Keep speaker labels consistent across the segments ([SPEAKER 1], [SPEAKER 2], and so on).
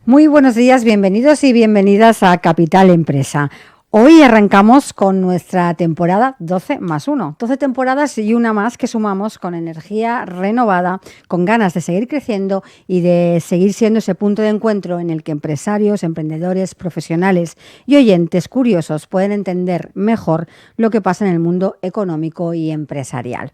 [SPEAKER 1] Muy buenos días, bienvenidos y bienvenidas a Capital Empresa. Hoy arrancamos con nuestra temporada 12 más 1. 12 temporadas y una más que sumamos con energía renovada, con ganas de seguir creciendo y de seguir siendo ese punto de encuentro en el que empresarios, emprendedores, profesionales y oyentes curiosos pueden entender mejor lo que pasa en el mundo económico y empresarial.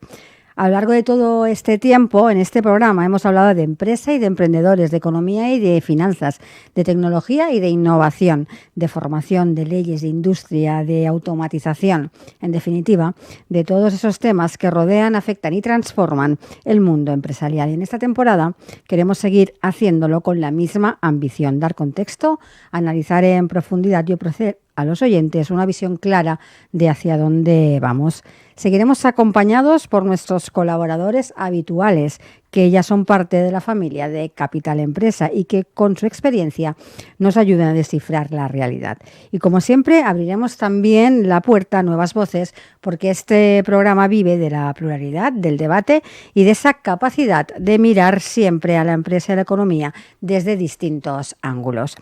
[SPEAKER 1] A lo largo de todo este tiempo, en este programa hemos hablado de empresa y de emprendedores, de economía y de finanzas, de tecnología y de innovación, de formación, de leyes, de industria, de automatización. En definitiva, de todos esos temas que rodean, afectan y transforman el mundo empresarial. Y en esta temporada queremos seguir haciéndolo con la misma ambición, dar contexto, analizar en profundidad y ofrecer a los oyentes una visión clara de hacia dónde vamos. Seguiremos acompañados por nuestros colaboradores habituales, que ya son parte de la familia de Capital Empresa y que con su experiencia nos ayudan a descifrar la realidad. Y como siempre, abriremos también la puerta a nuevas voces, porque este programa vive de la pluralidad, del debate y de esa capacidad de mirar siempre a la empresa y a la economía desde distintos ángulos.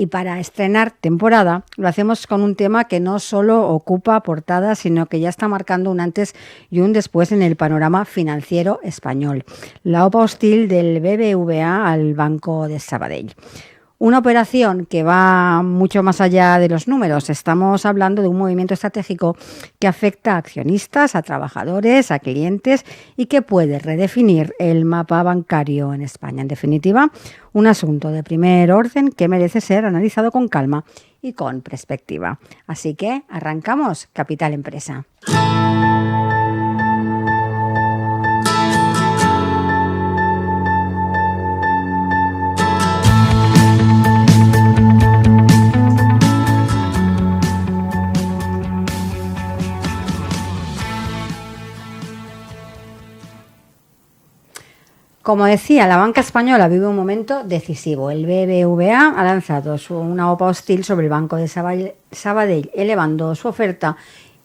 [SPEAKER 1] Y para estrenar temporada lo hacemos con un tema que no solo ocupa portada, sino que ya está marcando un antes y un después en el panorama financiero español. La OPA hostil del BBVA al Banco de Sabadell. Una operación que va mucho más allá de los números. Estamos hablando de un movimiento estratégico que afecta a accionistas, a trabajadores, a clientes y que puede redefinir el mapa bancario en España. En definitiva, un asunto de primer orden que merece ser analizado con calma y con perspectiva. Así que arrancamos Capital Empresa. Como decía, la banca española vive un momento decisivo. El BBVA ha lanzado una OPA hostil sobre el Banco de Sabadell, elevando su oferta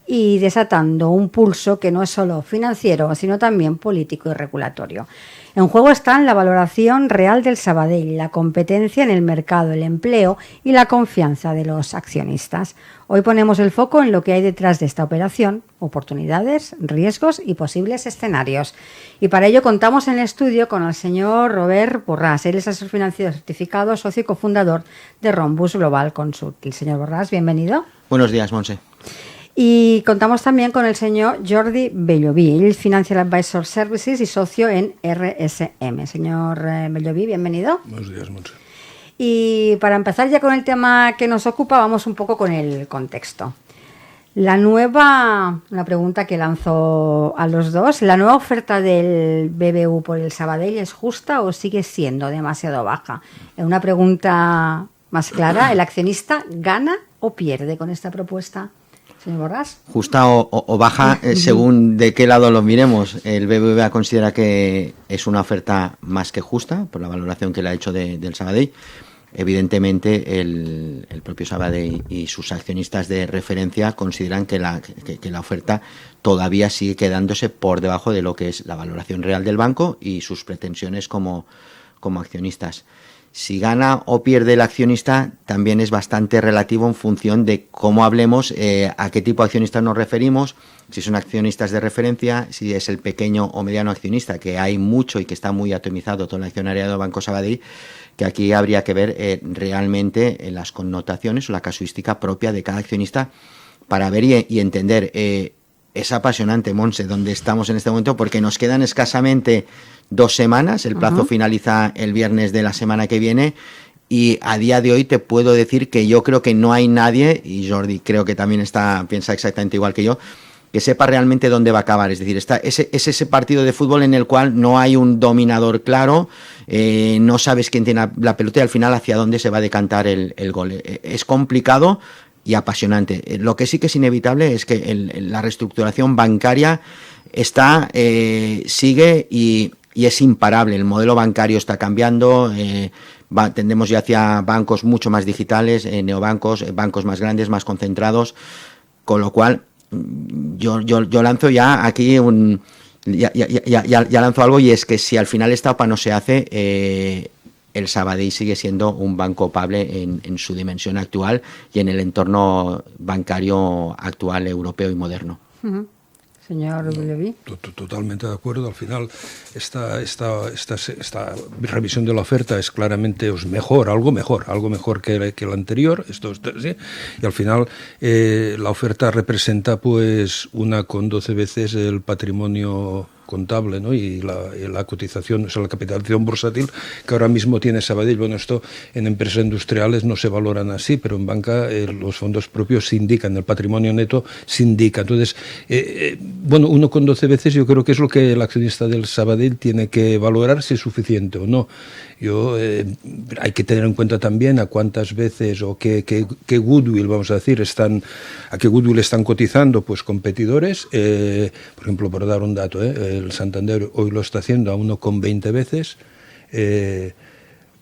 [SPEAKER 1] y desatando un pulso que no es solo financiero, sino también político y regulatorio. En juego están la valoración real del Sabadell, la competencia en el mercado, el empleo y la confianza de los accionistas. Hoy ponemos el foco en lo que hay detrás de esta operación, oportunidades, riesgos y posibles escenarios. Y para ello contamos en el estudio con el señor Robert Borràs. Él es asesor financiero certificado, socio y cofundador de Rhombus Global Consult. El señor Borràs, bienvenido.
[SPEAKER 2] Buenos días, Montse.
[SPEAKER 1] Y contamos también con el señor Jordi Belloví, él es Financial Advisor Services y socio en RSM. Señor Belloví, bienvenido.
[SPEAKER 3] Buenos días, Montse.
[SPEAKER 1] Y para empezar ya con el tema que nos ocupa, vamos un poco con el contexto. Una pregunta que lanzo a los dos, ¿la nueva oferta del BBVA por el Sabadell es justa o sigue siendo demasiado baja? Una pregunta más clara, ¿el accionista gana o pierde con esta propuesta? Señor Borràs.
[SPEAKER 2] Justa o baja, según de qué lado lo miremos. El BBVA considera que es una oferta más que justa por la valoración que le ha hecho del Sabadell. Evidentemente, el propio Sabadell y sus accionistas de referencia consideran que la oferta todavía sigue quedándose por debajo de lo que es la valoración real del banco y sus pretensiones como accionistas. Si gana o pierde el accionista también es bastante relativo en función de cómo hablemos, a qué tipo de accionistas nos referimos, si son accionistas de referencia, si es el pequeño o mediano accionista, que hay mucho y que está muy atomizado todo el accionariado del Banco Sabadell, que aquí habría que ver realmente las connotaciones o la casuística propia de cada accionista para ver y entender. Es apasionante, Monse, donde estamos en este momento, porque nos quedan escasamente 2 semanas, el plazo finaliza el viernes de la semana que viene, y a día de hoy te puedo decir que yo creo que no hay nadie, y Jordi creo que también piensa exactamente igual que yo, que sepa realmente dónde va a acabar. Es decir, es ese partido de fútbol en el cual no hay un dominador claro, no sabes quién tiene la pelota y al final hacia dónde se va a decantar el gol. Es complicado y apasionante. Lo que sí que es inevitable es que la reestructuración bancaria sigue y es imparable. El modelo bancario está cambiando, tendemos ya hacia bancos mucho más digitales, neobancos, bancos más grandes, más concentrados, con lo cual yo lanzo ya aquí ya lanzo algo, y es que si al final esta OPA no se hace, el Sabadell sigue siendo un banco opable en su dimensión actual y en el entorno bancario actual, europeo y moderno.
[SPEAKER 1] Uh-huh. Señor Leví.
[SPEAKER 3] Totalmente de acuerdo. Al final, esta revisión de la oferta es claramente algo mejor que la anterior. ¿Sí? Y al final, la oferta representa pues 1,12 veces el patrimonio contable, ¿no? y la cotización, o sea, la capitalización bursátil que ahora mismo tiene Sabadell. Bueno, esto en empresas industriales no se valoran así, pero en banca los fondos propios se indican, el patrimonio neto se indica. Entonces, 1,12 veces yo creo que es lo que el accionista del Sabadell tiene que valorar si es suficiente o no. Hay que tener en cuenta también a cuántas veces o qué goodwill, vamos a decir, a qué goodwill están cotizando pues competidores. Por ejemplo, por dar un dato, el Santander hoy lo está haciendo a 1,20 veces.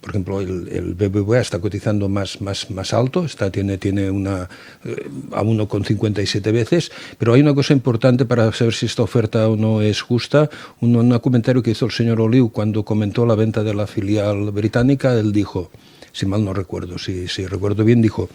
[SPEAKER 3] Por ejemplo, el BBVA está cotizando más alto, tiene a 1,57 veces, pero hay una cosa importante para saber si esta oferta o no es justa. Un comentario que hizo el señor Oliu cuando comentó la venta de la filial británica. Él dijo, si mal no recuerdo, si recuerdo bien, dijo,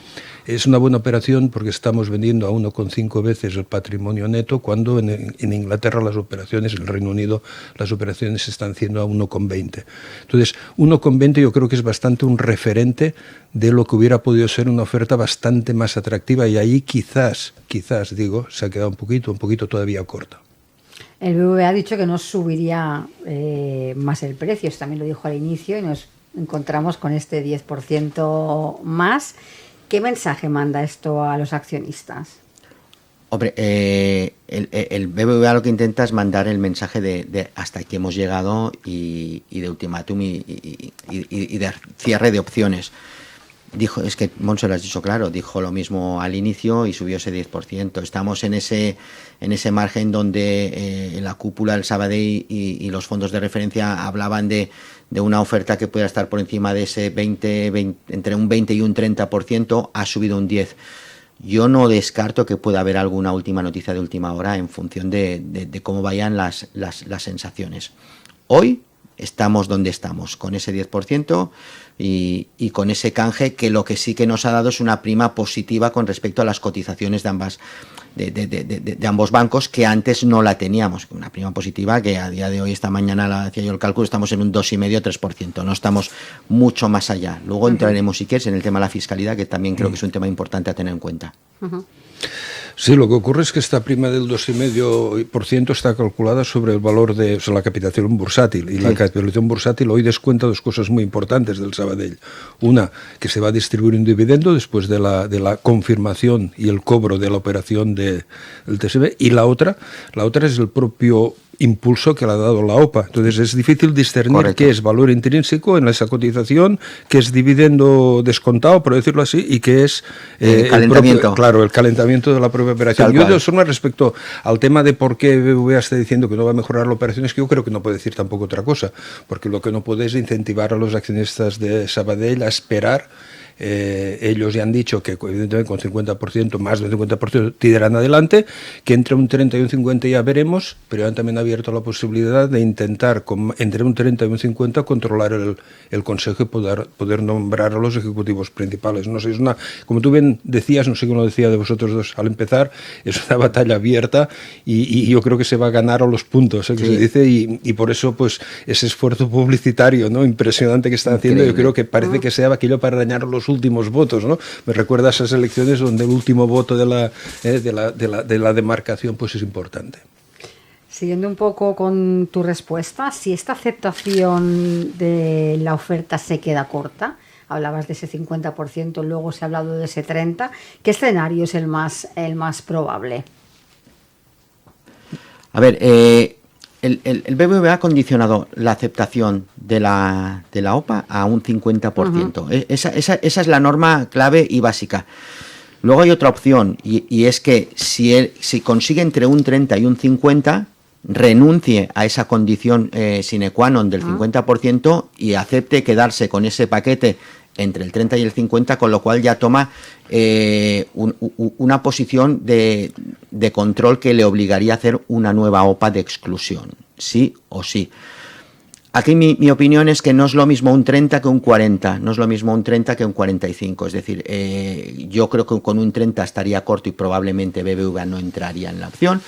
[SPEAKER 3] es una buena operación porque estamos vendiendo a 1,5 veces el patrimonio neto, cuando en Inglaterra las operaciones, en el Reino Unido, las operaciones se están haciendo a 1,20. Entonces, 1,20 yo creo que es bastante un referente de lo que hubiera podido ser una oferta bastante más atractiva, y ahí quizás digo, se ha quedado un poquito todavía corta.
[SPEAKER 1] El BBVA ha dicho que no subiría más el precio, eso también lo dijo al inicio, y nos encontramos con este 10% más. ¿Qué mensaje manda esto a los accionistas?
[SPEAKER 2] Hombre, el BBVA lo que intenta es mandar el mensaje de hasta aquí hemos llegado y de ultimátum y de cierre de opciones. Dijo, es que Monse lo has dicho claro, dijo lo mismo al inicio y subió ese 10%. Estamos en ese margen donde la cúpula del Sabadell y los fondos de referencia hablaban de una oferta que pueda estar por encima de ese 20, entre un 20 y un 30%, ha subido un 10%. Yo no descarto que pueda haber alguna última noticia de última hora en función de cómo vayan las sensaciones. Hoy estamos donde estamos, con ese 10% y con ese canje, que lo que sí que nos ha dado es una prima positiva con respecto a las cotizaciones de ambos bancos, que antes no la teníamos. Una prima positiva que a día de hoy, esta mañana hacía yo el cálculo, estamos en un 2,5-3%, no estamos mucho más allá. Luego entraremos, si quieres, en el tema de la fiscalidad, que también creo que es un tema importante a tener en cuenta.
[SPEAKER 3] Sí, lo que ocurre es que esta prima del 2,5% está calculada sobre el valor de la capitalización bursátil. Y la capitalización bursátil hoy descuenta dos cosas muy importantes del Sabadell. Una, que se va a distribuir un dividendo después de la confirmación y el cobro de la operación del TSB. Y la otra es el propio impulso que le ha dado la OPA. Entonces es difícil discernir qué es valor intrínseco en esa cotización, qué es dividendo descontado, por decirlo así, y qué es
[SPEAKER 2] el calentamiento.
[SPEAKER 3] El calentamiento de la propia operación. Yo, de todas formas, respecto al tema de por qué BBVA está diciendo que no va a mejorar la operación, es que yo creo que no puede decir tampoco otra cosa, porque lo que no puede es incentivar a los accionistas de Sabadell a esperar. Ellos ya han dicho que evidentemente con 50%, más del 50% tirarán adelante, que entre un 30 y un 50 ya veremos, pero han también abierto la posibilidad de intentar entre un 30 y un 50 controlar el consejo y poder nombrar a los ejecutivos principales. No sé, como tú bien decías, no sé quién lo decía de vosotros dos al empezar, es una batalla abierta y yo creo que se va a ganar a los puntos, que se dice, y por eso pues ese esfuerzo publicitario, ¿no?, impresionante que están haciendo. Increíble. Yo creo que parece que sea aquello para arañar los últimos votos, ¿no? Me recuerda a esas elecciones donde el último voto de la demarcación pues es importante.
[SPEAKER 1] Siguiendo un poco con tu respuesta, si esta aceptación de la oferta se queda corta, hablabas de ese 50%, luego se ha hablado de ese 30%, ¿qué escenario es el más probable?
[SPEAKER 2] A ver, el BBVA ha condicionado la aceptación de la OPA a un 50%. Esa es la norma clave y básica. Luego hay otra opción, y es que si consigue entre un 30 y un 50, renuncie a esa condición sine qua non del 50% y acepte quedarse con ese paquete entre el 30 y el 50, con lo cual ya toma una posición de control que le obligaría a hacer una nueva OPA de exclusión, sí o sí. Aquí mi opinión es que no es lo mismo un 30 que un 40, no es lo mismo un 30 que un 45, es decir, yo creo que con un 30 estaría corto y probablemente BBVA no entraría en la opción,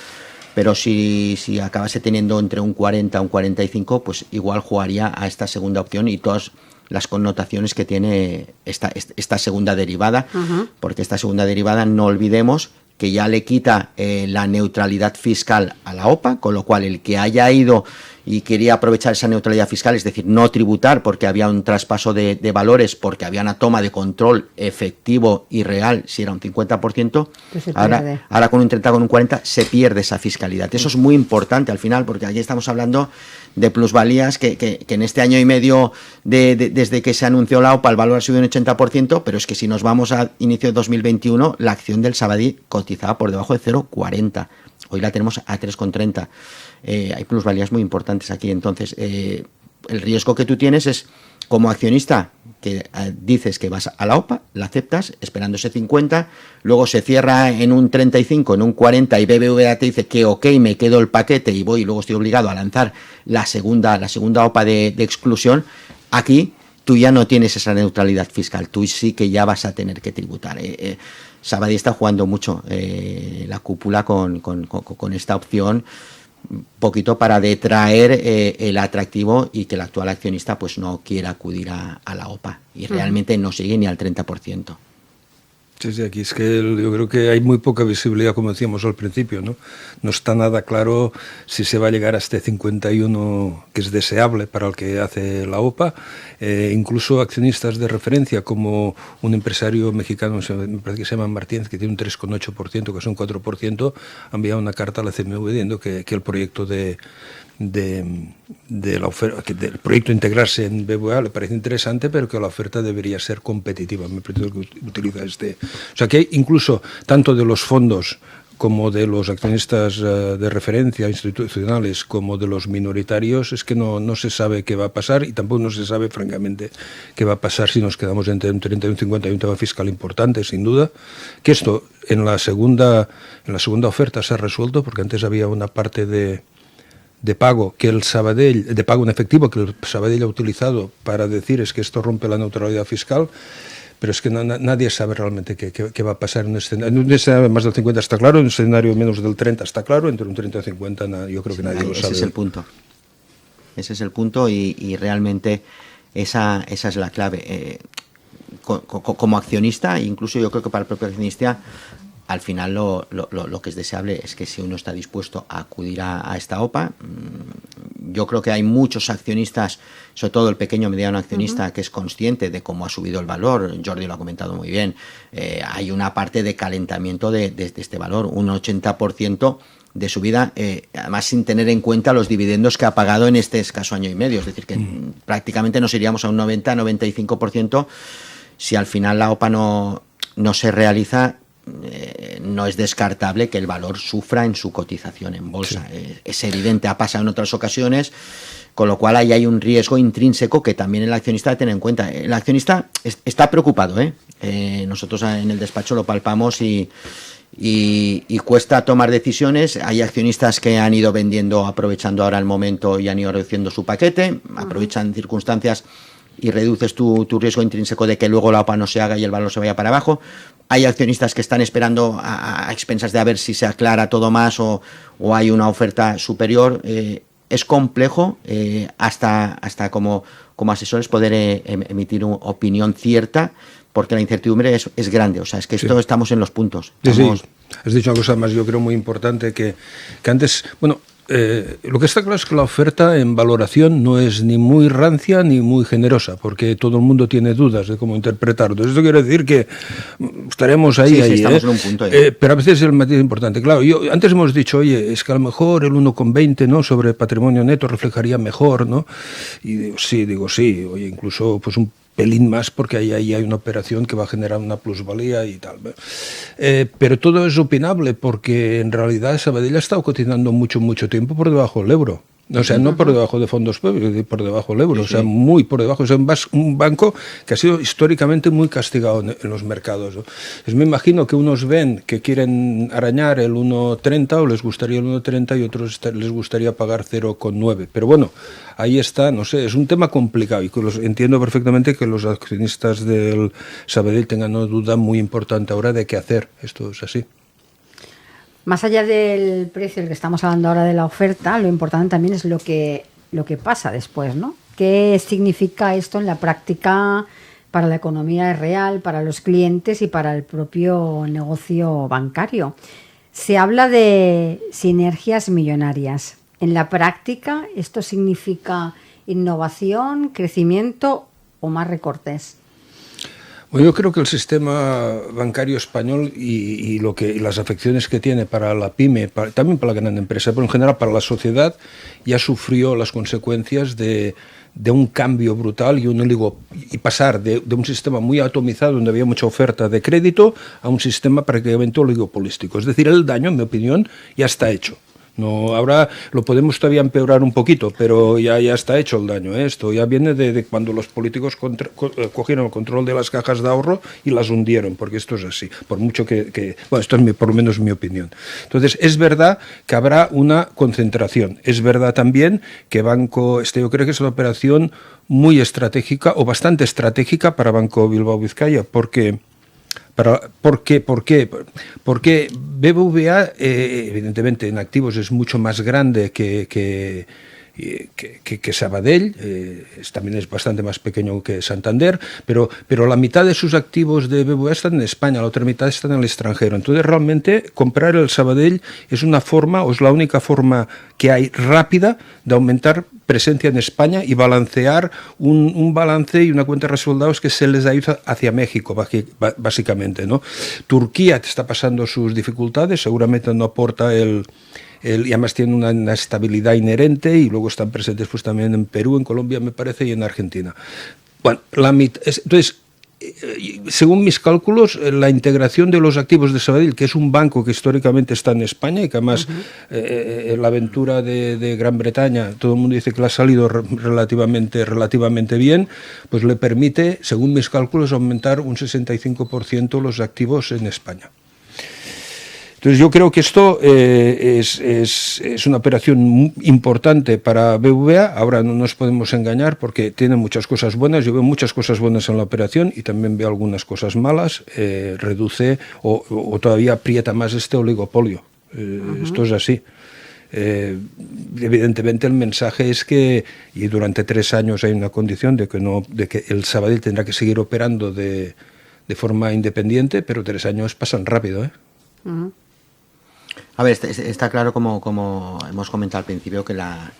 [SPEAKER 2] pero si acabase teniendo entre un 40 y un 45, pues igual jugaría a esta segunda opción y todas las connotaciones que tiene esta segunda derivada, porque esta segunda derivada, no olvidemos que ya le quita la neutralidad fiscal a la OPA, con lo cual el que haya ido y quería aprovechar esa neutralidad fiscal, es decir, no tributar porque había un traspaso de valores, porque había una toma de control efectivo y real, si era un 50%, ahora con un 30, con un 40, se pierde esa fiscalidad. Eso es muy importante al final, porque aquí estamos hablando de plusvalías que en este año y medio desde que se anunció la OPA el valor ha subido un 80%, pero es que si nos vamos a inicio de 2021, la acción del Sabadell cotizaba por debajo de 0,40. Hoy la tenemos a 3,30. Hay plusvalías muy importantes aquí. Entonces, el riesgo que tú tienes es, como accionista, que dices que vas a la OPA, la aceptas, esperando ese 50, luego se cierra en un 35, en un 40, y BBVA te dice que ok, me quedo el paquete y voy, y luego estoy obligado a lanzar la segunda OPA de exclusión. Aquí tú ya no tienes esa neutralidad fiscal, tú sí que ya vas a tener que tributar. Sabadell está jugando mucho la cúpula con esta opción, poquito para detraer el atractivo y que el actual accionista pues no quiera acudir a la OPA y realmente no sigue ni al 30%.
[SPEAKER 3] Sí, aquí es que yo creo que hay muy poca visibilidad, como decíamos al principio, ¿no? No está nada claro si se va a llegar a este 51 que es deseable para el que hace la OPA. Incluso accionistas de referencia, como un empresario mexicano, me parece que se llama Martínez, que tiene un 3,8%, que es un 4%, ha enviado una carta a la CNMV diciendo que el proyecto de la oferta, que del proyecto integrarse en BBVA le parece interesante, pero que la oferta debería ser competitiva. Me parece que utiliza o sea, que hay incluso tanto de los fondos como de los accionistas de referencia institucionales como de los minoritarios, es que no se sabe qué va a pasar, y tampoco no se sabe francamente qué va a pasar si nos quedamos entre un 30 y un 50. Hay un tema fiscal importante, sin duda, que esto en la segunda oferta se ha resuelto, porque antes había una parte de pago que el Sabadell, de pago en efectivo que el Sabadell ha utilizado para decir es que esto rompe la neutralidad fiscal, pero es que nadie sabe realmente qué va a pasar en un escenario más del 50 está claro, en un escenario menos del 30 está claro, entre un 30 y un 50 yo creo que nadie lo sabe.
[SPEAKER 2] Ese es el punto y realmente esa es la clave. Como accionista, incluso yo creo que para el propio accionista, al final lo que es deseable es que si uno está dispuesto a acudir a esta OPA, yo creo que hay muchos accionistas, sobre todo el pequeño mediano accionista, que es consciente de cómo ha subido el valor. Jordi lo ha comentado muy bien. Hay una parte de calentamiento de este valor, un 80% de subida, además sin tener en cuenta los dividendos que ha pagado en este escaso año y medio. Es decir, que prácticamente nos iríamos a un 90-95%. Si al final la OPA no se realiza, no es descartable que el valor sufra en su cotización en bolsa. Sí. Es evidente, ha pasado en otras ocasiones, con lo cual ahí hay un riesgo intrínseco que también el accionista debe tener en cuenta. El accionista está preocupado, nosotros en el despacho lo palpamos y cuesta tomar decisiones. Hay accionistas que han ido vendiendo aprovechando ahora el momento y han ido reduciendo su paquete, aprovechan circunstancias y reduces tu riesgo intrínseco de que luego la OPA no se haga y el valor se vaya para abajo. Hay accionistas que están esperando a expensas de a ver si se aclara todo más o hay una oferta superior. Es complejo hasta como asesores poder emitir una opinión cierta, porque la incertidumbre es grande. O sea, es que esto estamos en los puntos.
[SPEAKER 3] Sí. Has dicho una cosa más, yo creo muy importante, que antes, bueno, lo que está claro es que la oferta en valoración no es ni muy rancia ni muy generosa, porque todo el mundo tiene dudas de cómo interpretarlo. Entonces, esto quiere decir que estaremos ahí.
[SPEAKER 2] Sí, estamos en un punto.
[SPEAKER 3] Pero a veces el matiz importante. Claro, antes hemos dicho, oye, es que a lo mejor el 1,20, ¿no?, sobre patrimonio neto reflejaría mejor, ¿no? Y digo sí, oye, incluso pues un pelín más, porque ahí hay una operación que va a generar una plusvalía y tal. Pero todo es opinable, porque en realidad Sabadell ha estado cotizando mucho tiempo por debajo del euro. O sea, no por debajo de fondos públicos, por debajo del euro, o sea, muy por debajo. Es un banco que ha sido históricamente muy castigado en los mercados, ¿no? Me imagino que unos ven que quieren arañar el 1,30 o les gustaría el 1,30 y otros les gustaría pagar 0,9. Pero bueno, ahí está, no sé, es un tema complicado y que entiendo perfectamente que los accionistas del Sabadell tengan una duda muy importante ahora de qué hacer. Esto es así.
[SPEAKER 1] Más allá del precio del que estamos hablando ahora de la oferta, lo importante también es lo que pasa después, ¿no? ¿Qué significa esto en la práctica para la economía real, para los clientes y para el propio negocio bancario? Se habla de sinergias millonarias. En la práctica, ¿esto significa innovación, crecimiento o más recortes?
[SPEAKER 3] Bueno, yo creo que el sistema bancario español y las afecciones que tiene para la pyme, también para la gran empresa, pero en general para la sociedad, ya sufrió las consecuencias de un cambio brutal y pasar de un sistema muy atomizado donde había mucha oferta de crédito a un sistema prácticamente oligopolístico. Es decir, el daño, en mi opinión, ya está hecho. No, ahora lo podemos todavía empeorar un poquito, pero ya está hecho el daño. Esto ya viene de cuando los políticos cogieron el control de las cajas de ahorro y las hundieron, porque esto es así, por mucho que bueno, esto es por lo menos mi opinión. Entonces, es verdad que habrá una concentración. Es verdad también que yo creo que es una operación muy estratégica o bastante estratégica para Banco Bilbao Vizcaya, porque ¿Por qué? Porque BBVA, evidentemente, en activos es mucho más grande que Sabadell, también es bastante más pequeño que Santander, pero la mitad de sus activos de BBVA están en España, la otra mitad están en el extranjero. Entonces, realmente, comprar el Sabadell es una forma, o es la única forma que hay rápida de aumentar presencia en España y balancear un balance y una cuenta de resultados que se les ha ido hacia México, básicamente, ¿no? Turquía está pasando sus dificultades, seguramente no aporta y además tiene una estabilidad inherente, y luego están presentes pues también en Perú, en Colombia, me parece, y en Argentina. Bueno, entonces, según mis cálculos, la integración de los activos de Sabadell, que es un banco que históricamente está en España y que además la aventura de Gran Bretaña, todo el mundo dice que le ha salido relativamente bien, pues le permite, según mis cálculos, aumentar un 65% los activos en España. Entonces yo creo que esto es una operación importante para BBVA. Ahora no nos podemos engañar porque tiene muchas cosas buenas. Yo veo muchas cosas buenas en la operación y también veo algunas cosas malas. Reduce o todavía aprieta más este oligopolio. Esto es así. Evidentemente el mensaje es que, y durante 3 años hay una condición de que el Sabadell tendrá que seguir operando de forma independiente, pero 3 años pasan rápido, ¿eh?
[SPEAKER 2] A ver, está claro, como hemos comentado al principio, que la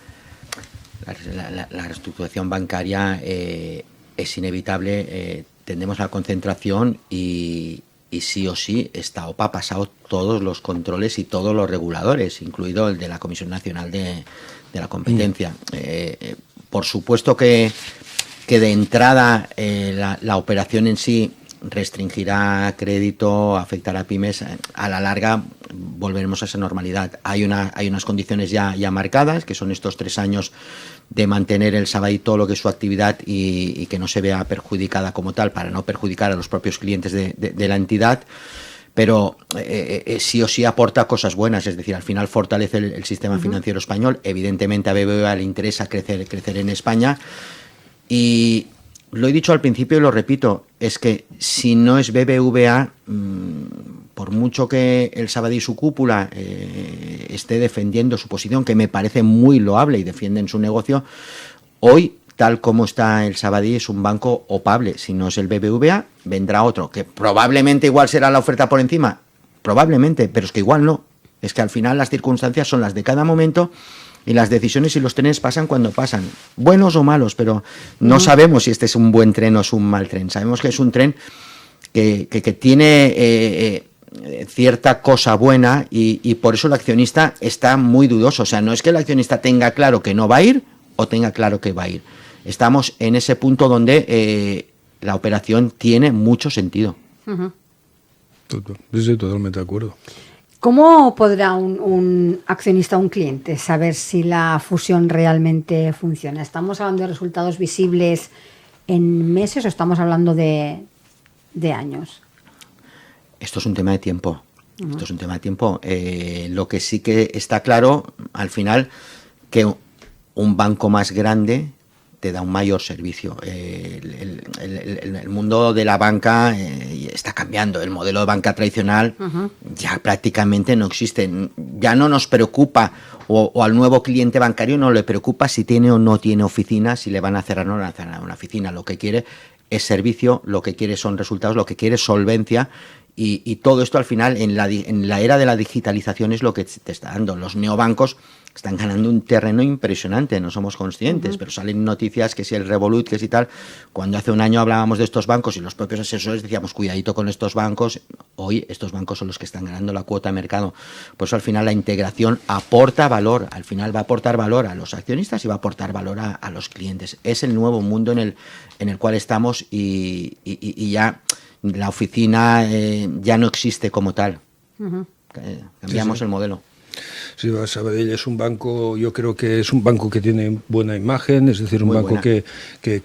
[SPEAKER 2] reestructuración bancaria es inevitable. Tendemos a la concentración y sí o sí esta OPA ha pasado todos los controles y todos los reguladores, incluido el de la Comisión Nacional de la Competencia. Por supuesto que de entrada la operación en sí restringirá crédito, afectará a pymes. A la larga volveremos a esa normalidad. Hay unas condiciones ya marcadas, que son estos 3 años de mantener el Sabadell todo lo que es su actividad y que no se vea perjudicada como tal, para no perjudicar a los propios clientes de la entidad. Pero sí o sí aporta cosas buenas, es decir, al final fortalece el sistema financiero español. Evidentemente a BBVA le interesa crecer en España, y lo he dicho al principio y lo repito, es que si no es BBVA, por mucho que el Sabadell y su cúpula esté defendiendo su posición, que me parece muy loable y defienden su negocio, hoy, tal como está el Sabadell, es un banco opable. Si no es el BBVA, vendrá otro, que probablemente igual será la oferta por encima, probablemente, pero es que igual no. Es que al final las circunstancias son las de cada momento, y las decisiones y los trenes pasan cuando pasan, buenos o malos, pero no sabemos si este es un buen tren o es un mal tren. Sabemos que es un tren que tiene cierta cosa buena, y por eso el accionista está muy dudoso. O sea, no es que el accionista tenga claro que no va a ir o tenga claro que va a ir. Estamos en ese punto donde la operación tiene mucho sentido.
[SPEAKER 3] Estoy totalmente de acuerdo.
[SPEAKER 1] ¿Cómo podrá un accionista, un cliente, saber si la fusión realmente funciona? ¿Estamos hablando de resultados visibles en meses o estamos hablando de años?
[SPEAKER 2] Esto es un tema de tiempo. Esto es un tema de tiempo. Lo que sí que está claro, al final, que un banco más grande te da un mayor servicio. El mundo de la banca está cambiando. El modelo de banca tradicional ya prácticamente no existe. Ya no nos preocupa, o al nuevo cliente bancario no le preocupa si tiene o no tiene oficina, si le van a cerrar o no le van a cerrar una oficina. Lo que quiere es servicio, lo que quiere son resultados, lo que quiere es solvencia. Y todo esto al final en la era de la digitalización es lo que te está dando. Los neobancos están ganando un terreno impresionante, no somos conscientes, pero salen noticias que si el Revolut, que si tal. Cuando hace un año hablábamos de estos bancos y los propios asesores decíamos cuidadito con estos bancos, hoy estos bancos son los que están ganando la cuota de mercado. Por eso al final la integración aporta valor, al final va a aportar valor a los accionistas y va a aportar valor a los clientes. Es el nuevo mundo en el cual estamos y ya la oficina ya no existe como tal. Cambiamos el modelo.
[SPEAKER 3] Sí, Sabadell es un banco, yo creo que es un banco que tiene buena imagen, es decir, un banco que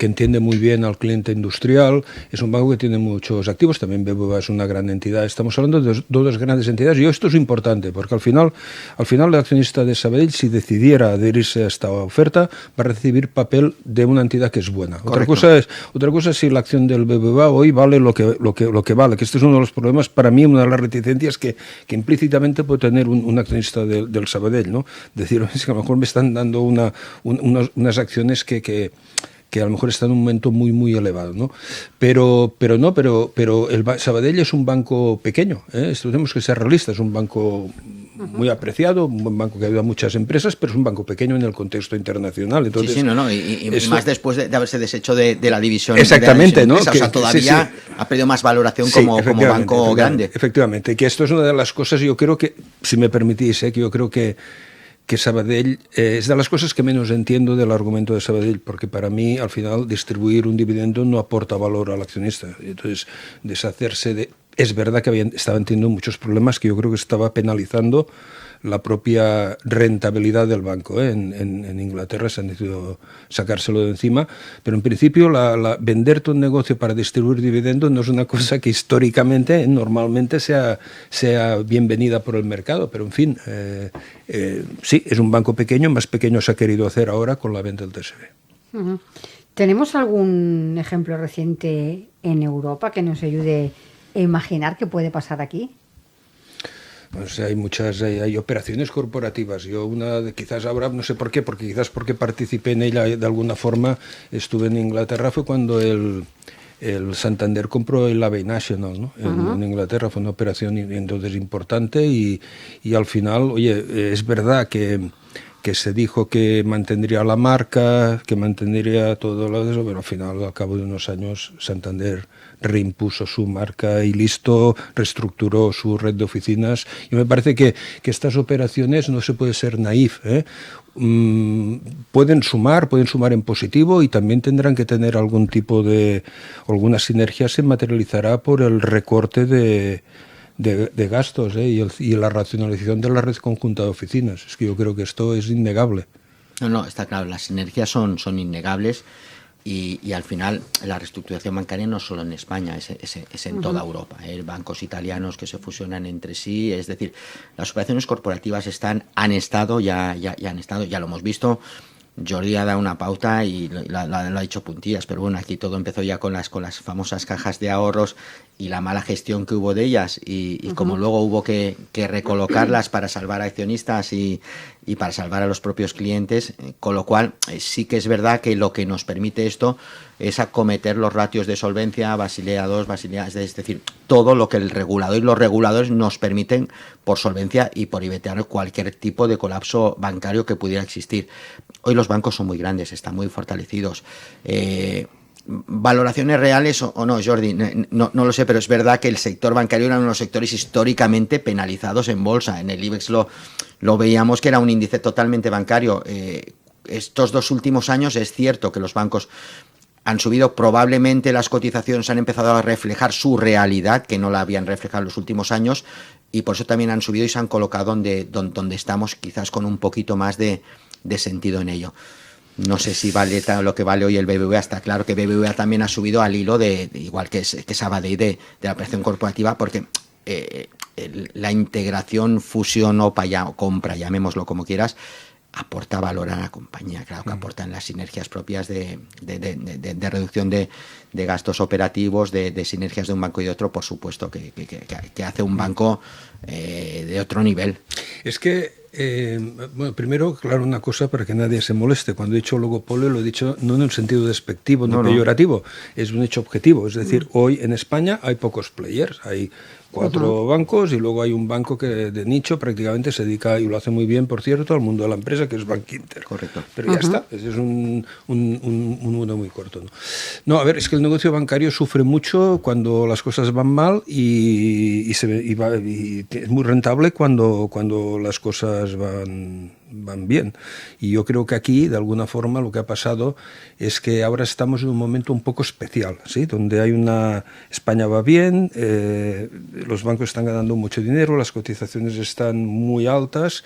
[SPEAKER 3] entiende muy bien al cliente industrial, es un banco que tiene muchos activos, también BBVA es una gran entidad. Estamos hablando de dos grandes entidades y esto es importante porque al final el accionista de Sabadell, si decidiera adherirse a esta oferta, va a recibir papel de una entidad que es buena. Otra cosa es si la acción del BBVA hoy vale lo que vale, que este es uno de los problemas, para mí, una de las reticencias que implícitamente puede tener un accionista del Sabadell, ¿no? Decir, es que a lo mejor me están dando unas acciones que a lo mejor están en un momento muy muy elevado, ¿no? Pero el Sabadell es un banco pequeño, esto tenemos que ser realistas, es un banco muy apreciado, un buen banco que ayuda a muchas empresas, pero es un banco pequeño en el contexto internacional. Entonces,
[SPEAKER 2] y más después de haberse deshecho de la división.
[SPEAKER 3] Exactamente, ¿no?
[SPEAKER 2] O sea, todavía ha perdido más valoración como banco grande.
[SPEAKER 3] Efectivamente, que esto es una de las cosas, yo creo que, si me permitís, que yo creo que Sabadell es de las cosas que menos entiendo del argumento de Sabadell, porque para mí, al final, distribuir un dividendo no aporta valor al accionista. Entonces, deshacerse de... Es verdad que estaban teniendo muchos problemas que yo creo que estaba penalizando la propia rentabilidad del banco. En Inglaterra se han decidido sacárselo de encima, pero en principio vender tu negocio para distribuir dividendos no es una cosa que históricamente, normalmente sea bienvenida por el mercado, pero en fin, sí, es un banco pequeño, más pequeño se ha querido hacer ahora con la venta del TSB.
[SPEAKER 1] ¿Tenemos algún ejemplo reciente en Europa que nos ayude a imaginar qué puede pasar aquí?
[SPEAKER 3] O sea, hay operaciones corporativas. Yo quizás ahora, no sé por qué, porque participé en ella de alguna forma, estuve en Inglaterra, fue cuando el Santander compró el Abbey National, ¿no? En Inglaterra fue una operación entonces importante y al final, oye, es verdad que se dijo que mantendría la marca, que mantendría todo lo de eso, pero al final, al cabo de unos años, Santander reimpuso su marca y listo, reestructuró su red de oficinas. Y me parece que estas operaciones no se puede ser naif, pueden sumar en positivo y también tendrán que tener algún tipo alguna sinergia se materializará por el recorte de gastos y la racionalización de la red conjunta de oficinas. Es que yo creo que esto es innegable.
[SPEAKER 2] No, está claro, las sinergias son innegables y al final la reestructuración bancaria no solo en España, es en toda Europa. Bancos italianos que se fusionan entre sí, es decir, las operaciones corporativas han estado, ya lo hemos visto. Jordi ha dado una pauta y lo ha dicho puntillas, pero bueno, aquí todo empezó ya con las famosas cajas de ahorros y la mala gestión que hubo de ellas y como luego hubo que recolocarlas para salvar a accionistas y para salvar a los propios clientes, con lo cual sí que es verdad que lo que nos permite esto es acometer los ratios de solvencia, Basilea II, es decir, todo lo que el regulador y los reguladores nos permiten por solvencia y por evitar cualquier tipo de colapso bancario que pudiera existir. Hoy los bancos son muy grandes, están muy fortalecidos. ¿Valoraciones reales o no, Jordi? No lo sé, pero es verdad que el sector bancario era uno de los sectores históricamente penalizados en bolsa. En el IBEX lo veíamos que era un índice totalmente bancario. Estos 2 últimos años es cierto que los bancos han subido, probablemente las cotizaciones han empezado a reflejar su realidad, que no la habían reflejado en los últimos años, y por eso también han subido y se han colocado donde estamos, quizás con un poquito más de sentido en ello. No sé si vale lo que vale hoy el BBVA. Está claro que BBVA también ha subido al hilo igual que Sabadell, de la operación corporativa, porque la integración, fusión o compra, llamémoslo como quieras, aporta valor a la compañía. Claro que aportan las sinergias propias de reducción de gastos operativos, de sinergias de un banco y de otro, por supuesto, que hace un banco de otro nivel.
[SPEAKER 3] Es que bueno, primero, claro, una cosa para que nadie se moleste. Cuando he dicho oligopolio, lo he dicho no en un sentido despectivo ni peyorativo, es un hecho objetivo. Es decir, hoy en España hay pocos players, hay 4 bancos y luego hay un banco que de nicho prácticamente se dedica, y lo hace muy bien, por cierto, al mundo de la empresa, que es Bankinter.
[SPEAKER 2] Correcto.
[SPEAKER 3] Pero ya está, ese es un mundo muy corto, ¿no? No, a ver, es que el negocio bancario sufre mucho cuando las cosas van mal y es muy rentable cuando las cosas van bien. Y yo creo que aquí, de alguna forma, lo que ha pasado es que ahora estamos en un momento un poco especial, ¿sí? Donde España va bien, los bancos están ganando mucho dinero, las cotizaciones están muy altas.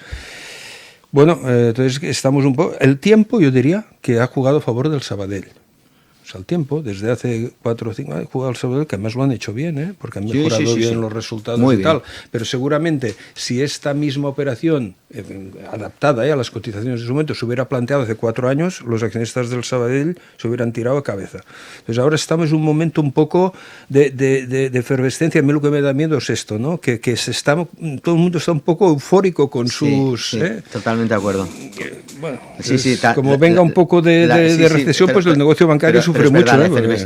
[SPEAKER 3] Bueno, entonces estamos un poco... El tiempo, yo diría, que ha jugado a favor del Sabadell. O sea, el tiempo, desde hace 4 o 5 años, ha jugado al Sabadell, que además lo han hecho bien, porque han mejorado bien los resultados y tal. Pero seguramente, si esta misma operación, adaptada a las cotizaciones de su momento, se hubiera planteado hace 4 años, los accionistas del Sabadell se hubieran tirado a cabeza. Entonces ahora estamos en un momento un poco de efervescencia. A mí lo que me da miedo es esto, ¿no? Que todo el mundo está un poco eufórico con sus...
[SPEAKER 2] Totalmente de acuerdo.
[SPEAKER 3] Bueno, como venga un poco de recesión, pues el negocio bancario sufre mucho.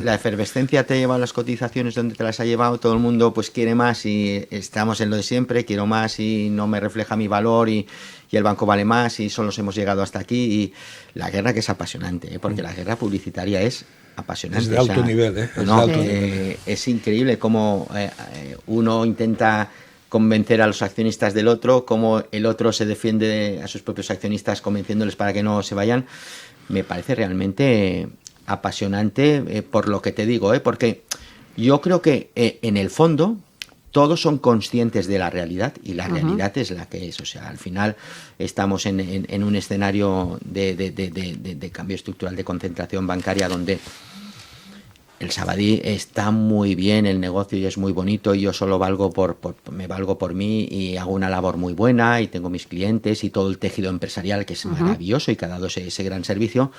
[SPEAKER 2] La efervescencia te ha llevado a las cotizaciones donde te las ha llevado, todo el mundo pues quiere más y estamos en lo de siempre, quiero más y no me refleja mi valor y el banco vale más y solo hemos llegado hasta aquí. Y la guerra, que es apasionante, porque la guerra publicitaria es apasionante.
[SPEAKER 3] Es de alto nivel,
[SPEAKER 2] es increíble cómo uno intenta convencer a los accionistas del otro, cómo el otro se defiende a sus propios accionistas convenciéndoles para que no se vayan. Me parece realmente apasionante, por lo que te digo, porque yo creo que en el fondo todos son conscientes de la realidad y la realidad es la que es. O sea, al final estamos en un escenario de cambio estructural, de concentración bancaria, donde el Sabadell está muy bien, el negocio, y es muy bonito, y yo solo me valgo por mí y hago una labor muy buena y tengo mis clientes y todo el tejido empresarial, que es maravilloso y que ha dado ese gran servicio.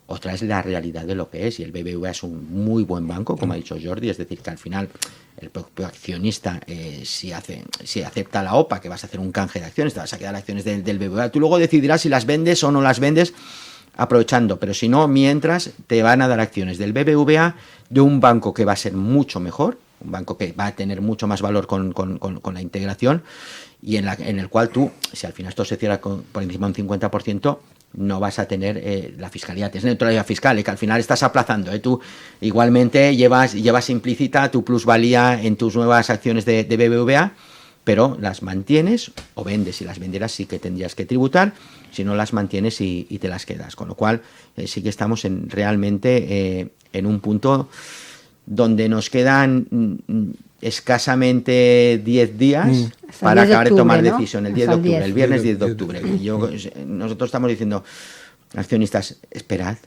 [SPEAKER 2] Otra es la realidad de lo que es, y el BBVA es un muy buen banco, como ha dicho Jordi, es decir, que al final el propio accionista, si acepta la OPA, que vas a hacer un canje de acciones, te vas a quedar acciones del BBVA, tú luego decidirás si las vendes o no las vendes, aprovechando, pero si no, mientras te van a dar acciones del BBVA, de un banco que va a ser mucho mejor, un banco que va a tener mucho más valor con la integración, y en el cual tú, si al final esto se cierra por encima de un 50%, no vas a tener la fiscalidad, tienes neutralidad fiscal, y que al final estás aplazando. Tú igualmente llevas implícita tu plusvalía en tus nuevas acciones de BBVA, pero las mantienes o vendes. Si las vendieras sí que tendrías que tributar, si no las mantienes y te las quedas. Con lo cual sí que estamos realmente en un punto donde nos quedan escasamente 10 días para acabar de tomar decisión. El 10 de octubre, el viernes 10 de octubre. Nosotros estamos diciendo, accionistas, esperad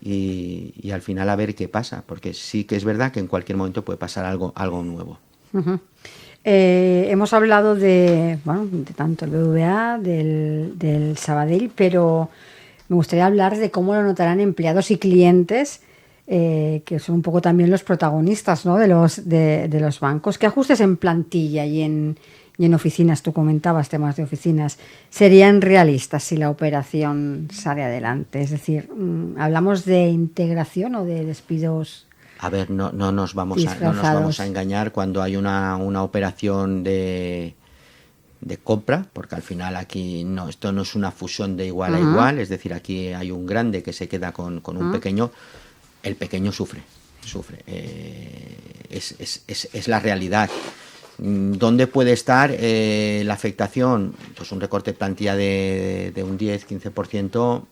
[SPEAKER 2] y al final a ver qué pasa, porque sí que es verdad que en cualquier momento puede pasar algo nuevo.
[SPEAKER 1] Hemos hablado de tanto el BBVA, del Sabadell, pero me gustaría hablar de cómo lo notarán empleados y clientes, que son un poco también los protagonistas, ¿no?, de los bancos. ¿Qué ajustes en plantilla y en oficinas, tú comentabas temas de oficinas, serían realistas si la operación sale adelante? Es decir, ¿hablamos de integración o de despidos?
[SPEAKER 2] A ver, no nos vamos a engañar cuando hay una operación de compra, porque al final aquí esto no es una fusión de igual a igual, es decir, aquí hay un grande que se queda con un pequeño, el pequeño sufre. Es la realidad. ¿Dónde puede estar la afectación? Pues un recorte de plantilla de un 10-15%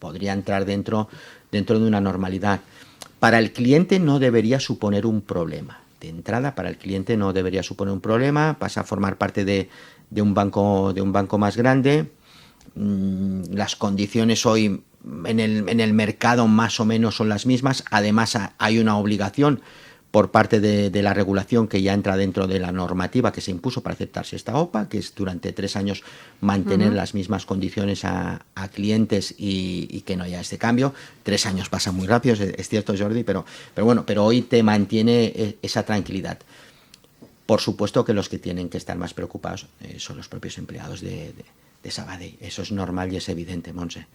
[SPEAKER 2] podría entrar dentro de una normalidad. Para el cliente no debería suponer un problema. entrada para el cliente no debería suponer un problema, pasa a formar parte de un banco más grande. Las condiciones hoy en el mercado más o menos son las mismas. Además hay una obligación por parte de la regulación que ya entra dentro de la normativa que se impuso para aceptarse esta OPA, que es durante 3 años mantener las mismas condiciones a clientes y que no haya este cambio. 3 años pasan muy rápido, es cierto, Jordi, pero hoy te mantiene esa tranquilidad. Por supuesto que los que tienen que estar más preocupados son los propios empleados de Sabadell. Eso es normal y es evidente, Montse.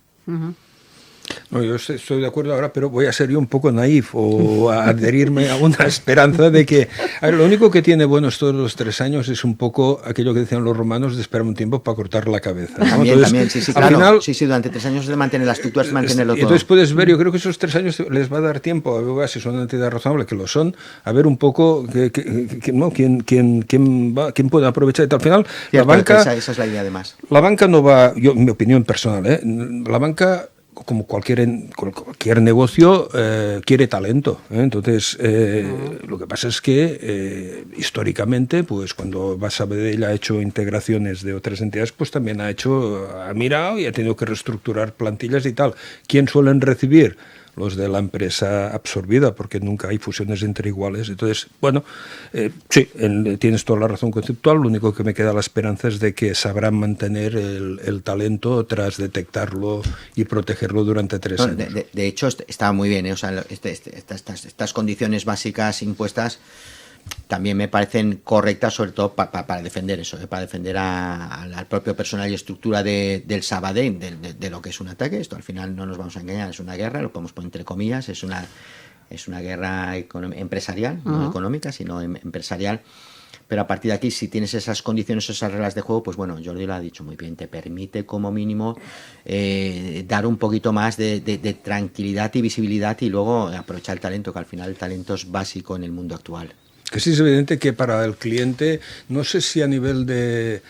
[SPEAKER 3] No, yo estoy de acuerdo ahora, pero voy a ser yo un poco naif o a adherirme a una esperanza de que... A ver, lo único que tiene bueno todos los 3 años es un poco aquello que decían los romanos de esperar un tiempo para cortar la cabeza, ¿no?
[SPEAKER 2] También, sí, claro. Final, sí, durante 3 años de mantener las estructuras, mantenerlo todo.
[SPEAKER 3] Entonces puedes ver, yo creo que esos 3 años les va a dar tiempo, a ver si son una entidad razonable, que lo son, a ver un poco quién puede aprovechar. Al final,
[SPEAKER 2] cierto,
[SPEAKER 3] la banca...
[SPEAKER 2] Esa es la idea, además.
[SPEAKER 3] La banca no va, yo, mi opinión personal, la banca... como cualquier negocio, quiere talento, ¿eh? Entonces, lo que pasa es que históricamente, pues cuando Sabadell ha hecho integraciones de otras entidades, pues también ha mirado y ha tenido que reestructurar plantillas y tal. ¿Quién suelen recibir? Los de la empresa absorbida, porque nunca hay fusiones entre iguales. Entonces, bueno, sí, tienes toda la razón conceptual. Lo único que me queda la esperanza es de que sabrán mantener el talento tras detectarlo y protegerlo durante 3 años.
[SPEAKER 2] De hecho, está muy bien, ¿eh? O sea, estas condiciones básicas impuestas también me parecen correctas, sobre todo para defender eso, para defender al propio personal y estructura del Sabadell, de lo que es un ataque. Esto al final no nos vamos a engañar, es una guerra, lo podemos poner entre comillas, es una guerra empresarial, no económica, sino empresarial. Pero a partir de aquí, si tienes esas condiciones, esas reglas de juego, pues bueno, Jordi lo ha dicho muy bien, te permite como mínimo dar un poquito más de tranquilidad y visibilidad y luego aprovechar el talento, que al final el talento es básico en el mundo actual.
[SPEAKER 3] Que sí es evidente que para el cliente, no sé si a nivel de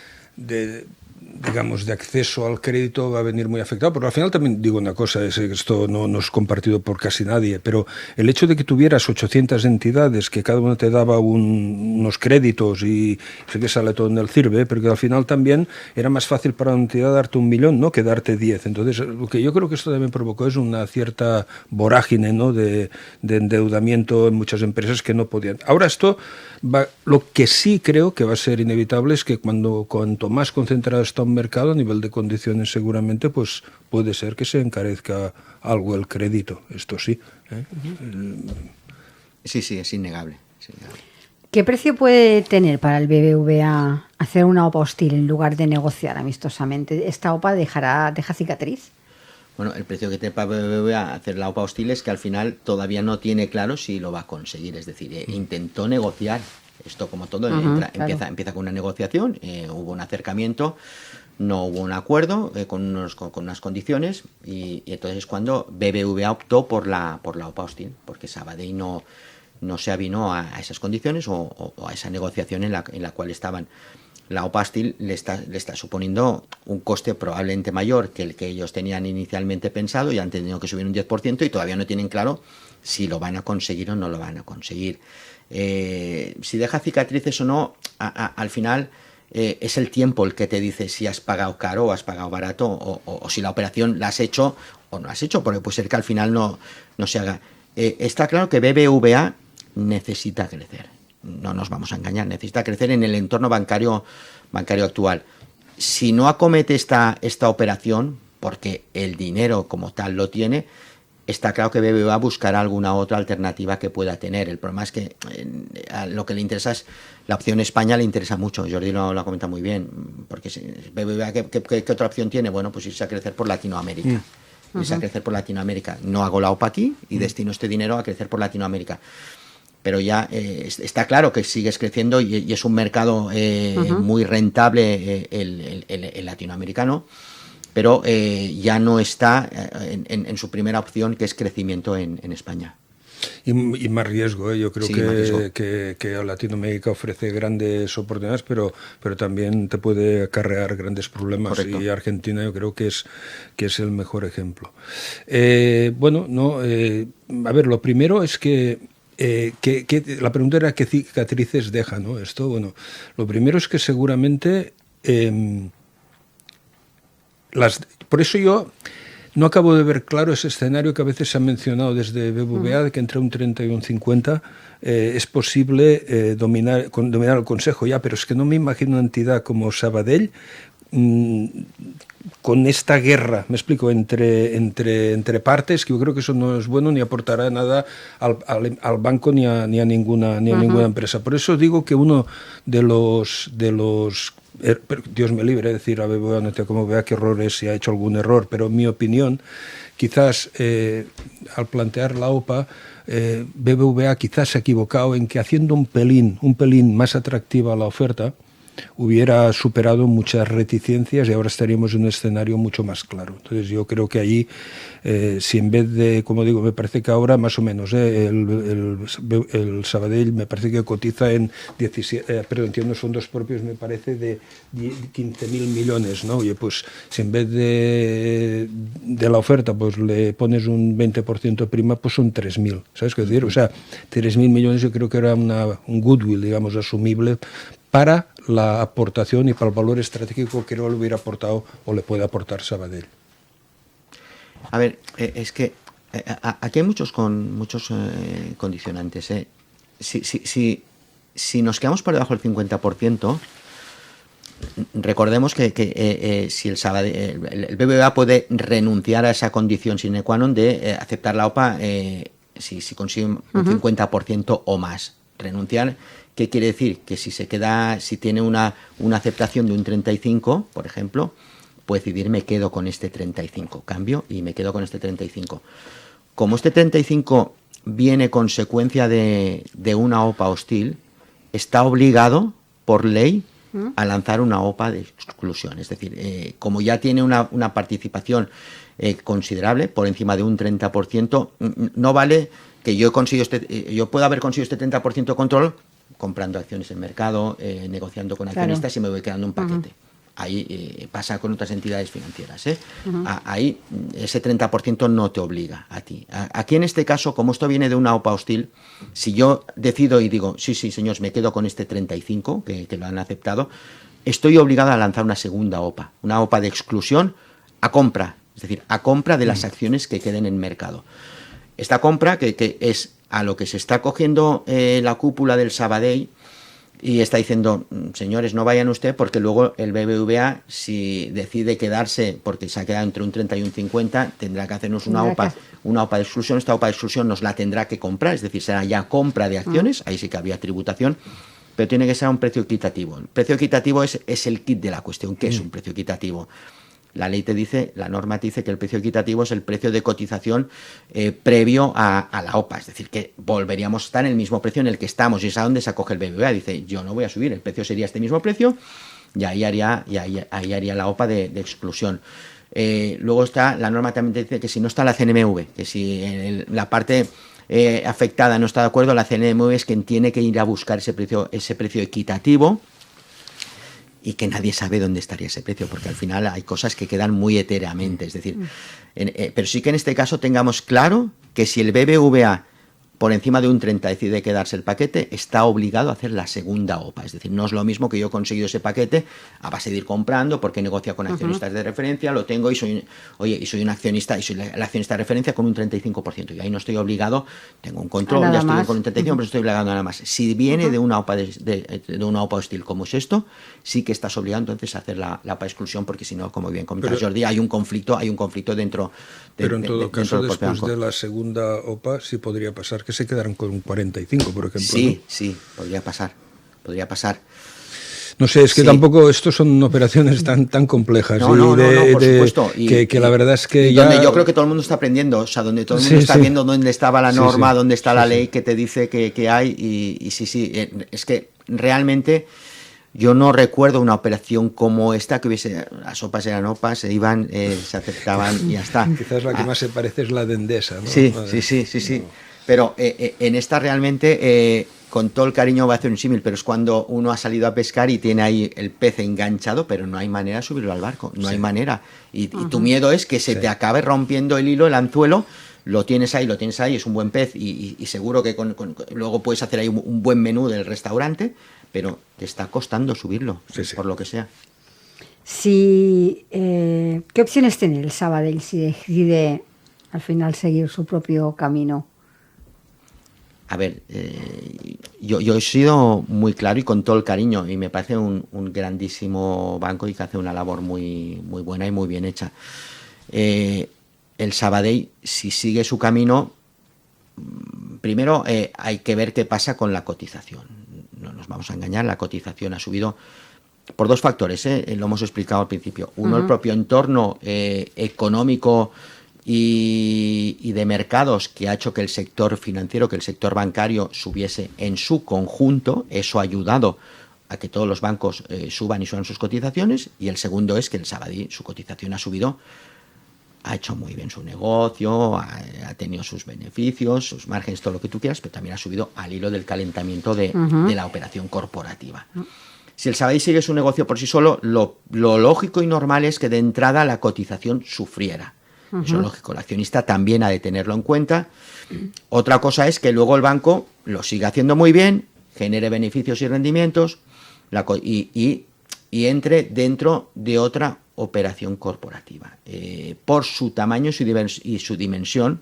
[SPEAKER 3] acceso al crédito va a venir muy afectado, porque al final también digo una cosa, esto no es compartido por casi nadie, pero el hecho de que tuvieras 800 entidades, que cada una te daba unos créditos y sé que sale todo en el CIRBE, pero que al final también era más fácil para una entidad darte 1 millón, ¿no?, que darte 10. Entonces, lo que yo creo que esto también provocó es una cierta vorágine, ¿no?, de endeudamiento en muchas empresas que no podían. Ahora lo que sí creo que va a ser inevitable es que cuanto más concentrado está un mercado a nivel de condiciones, seguramente pues puede ser que se encarezca algo el crédito, esto sí, ¿eh?
[SPEAKER 2] Sí, es innegable.
[SPEAKER 1] ¿Qué precio puede tener para el BBVA hacer una OPA hostil en lugar de negociar amistosamente? ¿Esta OPA deja cicatriz?
[SPEAKER 2] Bueno, el precio que te paga BBVA hacer la OPA hostil es que al final todavía no tiene claro si lo va a conseguir. Es decir, intentó negociar. Esto, como todo, empieza con una negociación, hubo un acercamiento, no hubo un acuerdo con unas condiciones y entonces es cuando BBVA optó por la OPA hostil, porque Sabadell no se avinó a esas condiciones o a esa negociación en la cual estaban. La OPA hostil le está suponiendo un coste probablemente mayor que el que ellos tenían inicialmente pensado y han tenido que subir un 10% y todavía no tienen claro si lo van a conseguir o no lo van a conseguir. Si deja cicatrices o no, al final es el tiempo el que te dice si has pagado caro o has pagado barato o si la operación la has hecho o no has hecho, porque puede ser que al final no se haga. Está claro que BBVA necesita crecer. No nos vamos a engañar, necesita crecer en el entorno bancario actual. Si no acomete esta operación, porque el dinero como tal lo tiene, está claro que BBVA buscará alguna otra alternativa que pueda tener. El problema es que lo que le interesa es la opción España, le interesa mucho. Jordi lo ha comentado muy bien, porque BBVA, ¿qué otra opción tiene? Bueno, pues irse a crecer por Latinoamérica. Irse a crecer por Latinoamérica. No hago la OPA aquí y destino este dinero a crecer por Latinoamérica. Pero ya está claro que sigues creciendo y es un mercado muy rentable el latinoamericano, pero ya no está en su primera opción, que es crecimiento en España.
[SPEAKER 3] Y más riesgo, ¿eh? Yo creo que Latinoamérica ofrece grandes oportunidades, pero también te puede acarrear grandes problemas. Correcto. Y Argentina yo creo que es el mejor ejemplo. A ver, lo primero es que la pregunta era qué cicatrices deja, ¿no? Esto, bueno, lo primero es que seguramente por eso yo no acabo de ver claro ese escenario que a veces se ha mencionado desde BBVA, de que entre un 30 y un 50 es posible dominar el Consejo ya, pero es que no me imagino una entidad como Sabadell con esta guerra, me explico, entre partes, que yo creo que eso no es bueno ni aportará nada al banco ni a ninguna empresa. Por eso digo que uno de los Dios me libre de decir a BBVA, no tengo como vea qué errores, si ha hecho algún error, pero en mi opinión, quizás al plantear la OPA, BBVA quizás se ha equivocado en que haciendo un pelín más atractiva la oferta, hubiera superado muchas reticencias y ahora estaríamos en un escenario mucho más claro. Entonces yo creo que allí, si en vez de, como digo, me parece que ahora más o menos, el Sabadell me parece que cotiza en 17, perdón, tiene unos fondos propios, me parece, de 15.000 millones, ¿no? Oye, pues si en vez de la oferta pues le pones un 20% prima, pues son 3.000, ¿sabes qué decir? O sea, 3.000 millones yo creo que era un goodwill, digamos, asumible para la aportación y para el valor estratégico que no le hubiera aportado o le puede aportar Sabadell.
[SPEAKER 2] A ver, es que aquí hay muchos condicionantes. Si nos quedamos por debajo del 50%, recordemos que si el BBVA puede renunciar a esa condición sine qua non de aceptar la OPA si consigue un 50% o más. Renunciar, ¿qué quiere decir? Que si tiene una aceptación de un 35, por ejemplo, puede decidir me quedo con este 35, cambio y me quedo con este 35. Como este 35 viene consecuencia de una OPA hostil, está obligado por ley a lanzar una OPA de exclusión. Es decir, como ya tiene una participación considerable, por encima de un 30%, no vale que yo pueda haber conseguido este 30% de control comprando acciones en mercado, negociando con accionistas y me voy quedando un paquete. Ahí pasa con otras entidades financieras. Ahí ese 30% no te obliga a ti. Aquí en este caso, como esto viene de una OPA hostil, si yo decido y digo, sí, señores, me quedo con este 35, que lo han aceptado, estoy obligado a lanzar una segunda OPA, una OPA de exclusión a compra, es decir, a compra de las acciones que queden en mercado. Esta compra, que es a lo que se está cogiendo la cúpula del Sabadell y está diciendo, señores, no vayan ustedes porque luego el BBVA, si decide quedarse, porque se ha quedado entre un 30 y un 50, tendrá que hacernos una OPA de exclusión. Esta OPA de exclusión nos la tendrá que comprar, es decir, será ya compra de acciones, ahí sí que había tributación, pero tiene que ser a un precio equitativo. El precio equitativo es el kit de la cuestión. ¿Qué es un precio equitativo? La norma te dice que el precio equitativo es el precio de cotización previo a la OPA, es decir, que volveríamos a estar en el mismo precio en el que estamos, y es a donde se acoge el BBVA. Dice, yo no voy a subir, el precio sería este mismo precio, y ahí haría la OPA de exclusión. Luego está, la norma también te dice que si no está la CNMV, que si la parte afectada no está de acuerdo, la CNMV es quien tiene que ir a buscar ese precio equitativo, y que nadie sabe dónde estaría ese precio, porque al final hay cosas que quedan muy etéreamente. Es decir, pero sí que en este caso tengamos claro que si el BBVA por encima de un 30 decide quedarse el paquete, está obligado a hacer la segunda OPA. Es decir, no es lo mismo que yo he conseguido ese paquete a base de ir comprando, porque negocia con accionistas de referencia, lo tengo y soy un accionista, y soy el accionista de referencia con un 35%. Y ahí no estoy obligado, tengo un control, ya estoy con un 35%, pero no estoy obligado a nada más. Si viene de una OPA de una OPA hostil como es esto, sí que estás obligado entonces a hacer la OPA de exclusión, porque si no, como bien comentaba Jordi, hay un conflicto dentro
[SPEAKER 3] pero en todo caso, después de la segunda OPA, sí podría pasar que se quedaran con un 45, por ejemplo.
[SPEAKER 2] Sí,
[SPEAKER 3] ¿no?
[SPEAKER 2] Sí, podría pasar.
[SPEAKER 3] No sé, es que tampoco estos son operaciones tan complejas.
[SPEAKER 2] No, por supuesto.
[SPEAKER 3] Que la verdad es que
[SPEAKER 2] donde yo creo que todo el mundo está aprendiendo, o sea, donde todo el mundo está viendo dónde estaba la norma, dónde está la ley que te dice que hay, y sí, es que realmente yo no recuerdo una operación como esta, que hubiese, las OPAs eran OPAs, se iban, se aceptaban y ya está.
[SPEAKER 3] Quizás la que más se parece es la de Endesa, ¿no?
[SPEAKER 2] Sí. Pero en esta realmente, con todo el cariño, voy a hacer un símil, pero es cuando uno ha salido a pescar y tiene ahí el pez enganchado, pero no hay manera de subirlo al barco, no hay manera. Y tu miedo es que se te acabe rompiendo el hilo, el anzuelo, lo tienes ahí, es un buen pez y seguro que luego puedes hacer ahí un buen menú del restaurante, pero te está costando subirlo, por lo que sea.
[SPEAKER 1] ¿Qué opciones tiene el Sabadell si decide al final seguir su propio camino?
[SPEAKER 2] A ver, yo he sido muy claro y con todo el cariño, y me parece un grandísimo banco y que hace una labor muy, muy buena y muy bien hecha. El Sabadell, si sigue su camino, primero hay que ver qué pasa con la cotización. No nos vamos a engañar, la cotización ha subido por dos factores, lo hemos explicado al principio. Uno, el propio entorno económico y de mercados que ha hecho que el sector financiero, que el sector bancario subiese en su conjunto. Eso ha ayudado a que todos los bancos suban sus cotizaciones. Y el segundo es que el Sabadell, su cotización ha subido, ha hecho muy bien su negocio, ha tenido sus beneficios, sus márgenes, todo lo que tú quieras, pero también ha subido al hilo del calentamiento de la operación corporativa. Si el Sabadell sigue su negocio por sí solo, lo lógico y normal es que de entrada la cotización sufriera. Eso es lógico, el accionista también ha de tenerlo en cuenta. Otra cosa es que luego el banco lo siga haciendo muy bien, genere beneficios y rendimientos y entre dentro de otra operación corporativa. Por su tamaño y su dimensión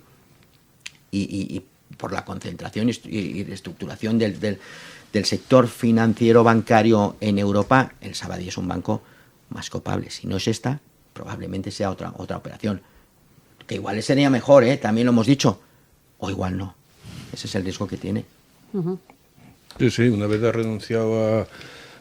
[SPEAKER 2] y por la concentración y reestructuración del sector financiero bancario en Europa, el Sabadell es un banco más copable. Si no es esta, probablemente sea otra operación. Que igual sería mejor, también lo hemos dicho, o igual no. Ese es el riesgo que tiene.
[SPEAKER 3] Sí, una vez ha renunciado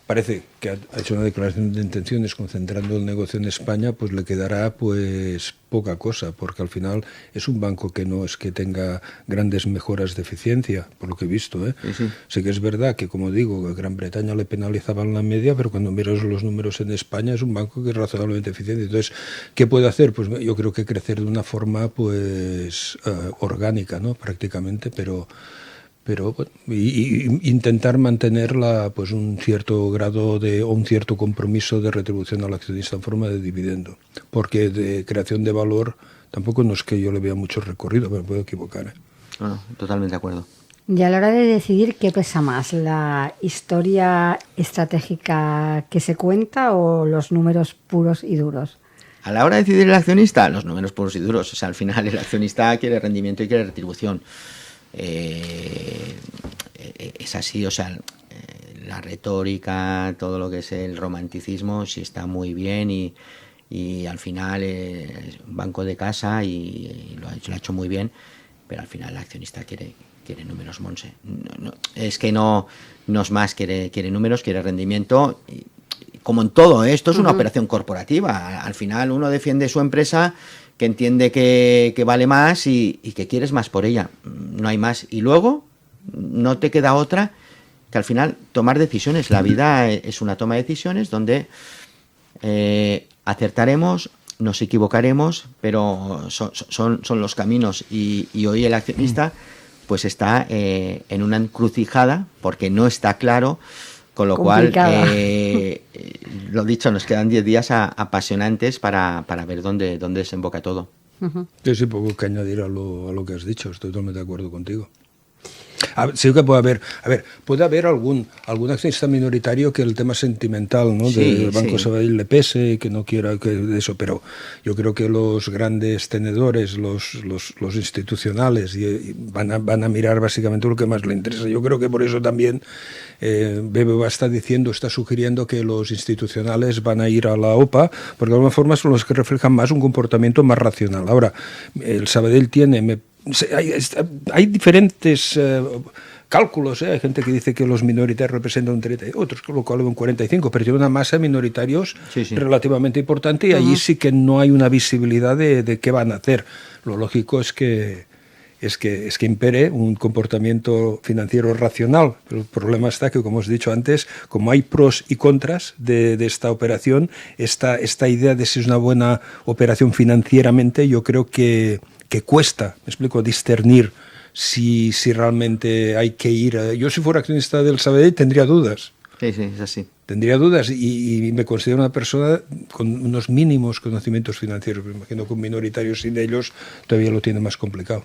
[SPEAKER 3] parece que ha hecho una declaración de intenciones concentrando el negocio en España, pues le quedará pues poca cosa, porque al final es un banco que no es que tenga grandes mejoras de eficiencia, por lo que he visto. Sí. Sé que es verdad que, como digo, Gran Bretaña le penalizaban la media, pero cuando miras los números en España es un banco que es razonablemente eficiente. Entonces, ¿qué puede hacer? Pues yo creo que crecer de una forma pues orgánica, ¿no? Prácticamente, pero intentar mantener pues un cierto grado o un cierto compromiso de retribución al accionista en forma de dividendo, porque de creación de valor tampoco no es que yo le vea mucho recorrido, pero me puedo equivocar.
[SPEAKER 2] No, totalmente de acuerdo.
[SPEAKER 1] Y a la hora de decidir, ¿qué pesa más? ¿La historia estratégica que se cuenta o los números puros y duros?
[SPEAKER 2] A la hora de decidir el accionista, los números puros y duros. O sea, al final el accionista quiere rendimiento y quiere retribución. Es así, o sea, la retórica, todo lo que es el romanticismo, sí está muy bien y al final es un banco de casa y lo ha hecho muy bien, pero al final el accionista quiere números, Monse. Es que no es más, quiere números, quiere rendimiento. Como en todo, esto es una operación corporativa. Al final uno defiende su empresa, que entiende que vale más y que quieres más por ella. No hay más. Y luego no te queda otra que al final tomar decisiones. La vida es una toma de decisiones donde acertaremos, nos equivocaremos, pero son los caminos. Y hoy el accionista pues está en una encrucijada porque no está claro. Con lo complicada. Cual, lo dicho, nos quedan 10 días apasionantes para ver dónde desemboca todo.
[SPEAKER 3] Sí, poco que añadir a lo que has dicho, estoy totalmente de acuerdo contigo. Sí que puede haber algún accionista minoritario que el tema sentimental, ¿no? Del Banco Sabadell le pese, que no quiera que de eso, pero yo creo que los grandes tenedores, los institucionales, van a mirar básicamente lo que más le interesa. Yo creo que por eso también BBVA está sugiriendo que los institucionales van a ir a la OPA, porque de alguna forma son los que reflejan más un comportamiento más racional. Ahora, el Sabadell hay diferentes cálculos, hay gente que dice que los minoritarios representan un 30, otros que lo cual un 45, pero tiene una masa de minoritarios relativamente importante y allí sí que no hay una visibilidad de qué van a hacer. Lo lógico es que impere un comportamiento financiero racional. Pero el problema está que, como os he dicho antes, como hay pros y contras de esta operación, esta idea de si es una buena operación financieramente, yo creo que cuesta, me explico, discernir si realmente hay que ir. Yo, si fuera accionista del Sabadell, tendría dudas.
[SPEAKER 2] Sí, sí, es así.
[SPEAKER 3] Tendría dudas y me considero una persona con unos mínimos conocimientos financieros. Me imagino que un minoritario sin ellos todavía lo tiene más complicado.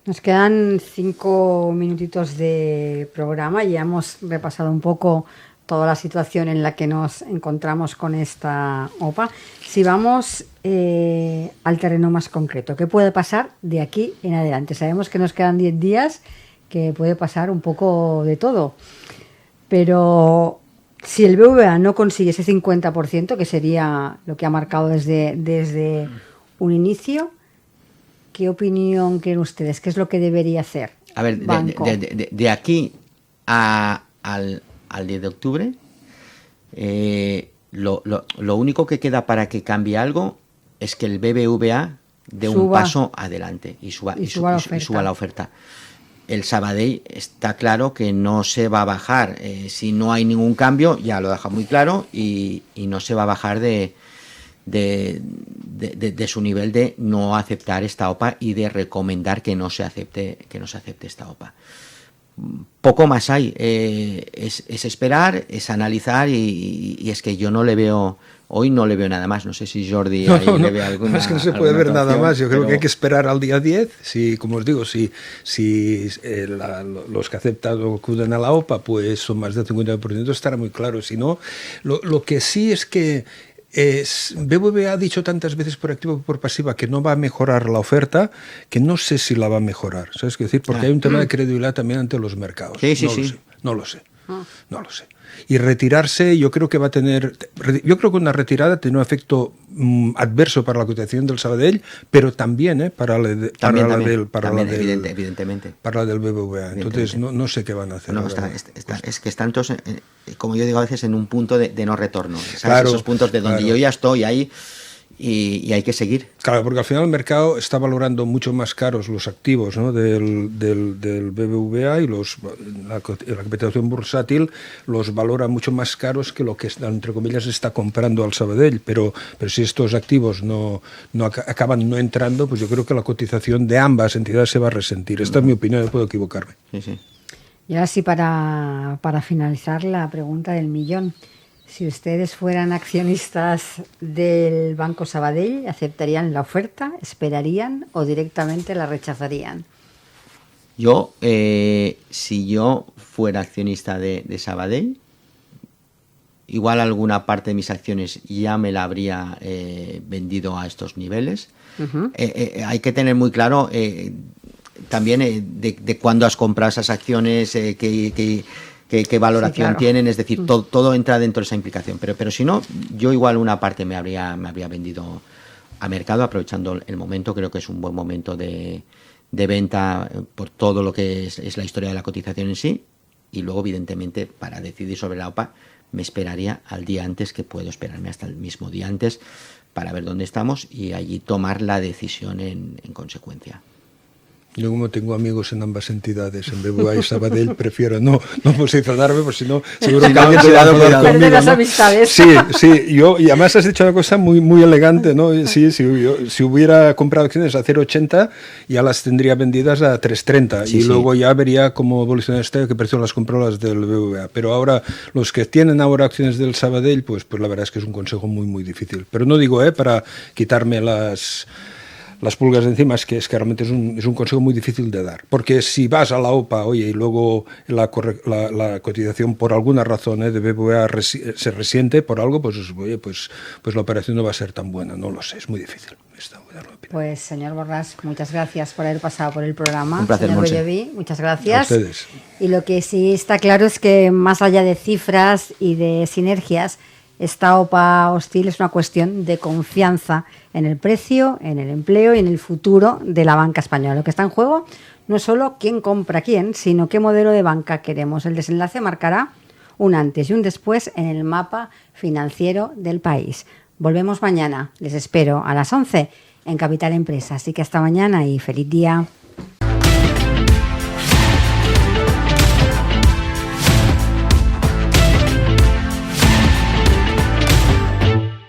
[SPEAKER 1] Nos quedan 5 minutitos de programa. Ya hemos repasado un poco toda la situación en la que nos encontramos con esta OPA. Si vamos al terreno más concreto, ¿qué puede pasar de aquí en adelante? Sabemos que nos quedan 10 días, que puede pasar un poco de todo. Pero si el BBVA no consigue ese 50%, que sería lo que ha marcado desde un inicio, ¿qué opinión creen ustedes? ¿Qué es lo que debería hacer?
[SPEAKER 2] A ver, de aquí al 10 de octubre, lo único que queda para que cambie algo es que el BBVA dé un paso adelante y suba la oferta. El Sabadell está claro que no se va a bajar. Si no hay ningún cambio, ya lo deja muy claro, y no se va a bajar de su nivel de no aceptar esta OPA y de recomendar que no se acepte esta OPA. Poco más hay. Es esperar, es analizar, y es que yo no le veo... Hoy no le veo nada más. No sé si Jordi le ve alguna.
[SPEAKER 3] Es que no se puede ver nada más. Yo creo que hay que esperar al día 10. Si, como os digo, si los que han aceptado acuden a la OPA, pues son más del 50%, estará muy claro. Si no, lo que sí es que BBVA ha dicho tantas veces por activa y por pasiva que no va a mejorar la oferta, que no sé si la va a mejorar. ¿Sabes qué decir? Porque hay un tema de credibilidad también ante los mercados. No lo sé. Y retirarse, yo creo que una retirada tiene un efecto adverso para la cotización del Sabadell, pero también para la del BBVA. Entonces no sé qué van a hacer.
[SPEAKER 2] Es que están todos, como yo digo a veces, en un punto de no retorno. ¿Sabes?
[SPEAKER 3] Claro,
[SPEAKER 2] esos puntos de donde yo ya estoy ahí. Y hay que seguir.
[SPEAKER 3] Claro, porque al final el mercado está valorando mucho más caros los activos, ¿no?, del BBVA, y la capitalización bursátil los valora mucho más caros que lo que, entre comillas, está comprando al Sabadell. Pero si estos activos no acaban no entrando, pues yo creo que la cotización de ambas entidades se va a resentir. Esta es mi opinión, yo puedo equivocarme.
[SPEAKER 2] Sí.
[SPEAKER 1] Y ahora sí, para finalizar, la pregunta del millón. Si ustedes fueran accionistas del Banco Sabadell, ¿aceptarían la oferta, esperarían o directamente la rechazarían?
[SPEAKER 2] Yo, si yo fuera accionista de Sabadell, igual alguna parte de mis acciones ya me la habría vendido a estos niveles. Uh-huh. Hay que tener muy claro también de cuándo has comprado esas acciones, qué valoración tienen, es decir, todo entra dentro de esa implicación. Pero si no, yo igual una parte me habría vendido a mercado, aprovechando el momento. Creo que es un buen momento de venta por todo lo que es la historia de la cotización en sí. Y luego, evidentemente, para decidir sobre la OPA, me esperaría al día antes, que puedo esperarme hasta el mismo día antes, para ver dónde estamos y allí tomar la decisión en consecuencia.
[SPEAKER 3] Yo, como tengo amigos en ambas entidades, en BBVA y Sabadell, prefiero no posicionarme, pues si no, seguro que alguien se va a enfadar conmigo,
[SPEAKER 1] las
[SPEAKER 3] ¿no?
[SPEAKER 1] amistades.
[SPEAKER 3] Sí, y además has dicho una cosa muy elegante, ¿no? Sí, si hubiera comprado acciones a 0,80, ya las tendría vendidas a 3,30, luego ya vería cómo evoluciona esto, qué precio las compró las del BBVA. Pero ahora, los que tienen ahora acciones del Sabadell, pues la verdad es que es un consejo muy difícil. Pero no digo, para quitarme las pulgas de encima, es que realmente es un consejo muy difícil de dar, porque si vas a la OPA, y luego la cotización por alguna razón de BBVA se resiente por algo, pues la operación no va a ser tan buena. No lo sé, es muy difícil.
[SPEAKER 1] Pues, señor Borràs, muchas gracias por haber pasado por el programa.
[SPEAKER 2] Un placer,
[SPEAKER 1] señor
[SPEAKER 2] Montse.
[SPEAKER 1] Belloví, muchas gracias.
[SPEAKER 3] A ustedes.
[SPEAKER 1] Y lo que sí está claro es que, más allá de cifras y de sinergias, esta OPA hostil es una cuestión de confianza en el precio, en el empleo y en el futuro de la banca española. Lo que está en juego no es solo quién compra quién, sino qué modelo de banca queremos. El desenlace marcará un antes y un después en el mapa financiero del país. Volvemos mañana. Les espero a las 11 en Capital Empresa. Así que hasta mañana y feliz día.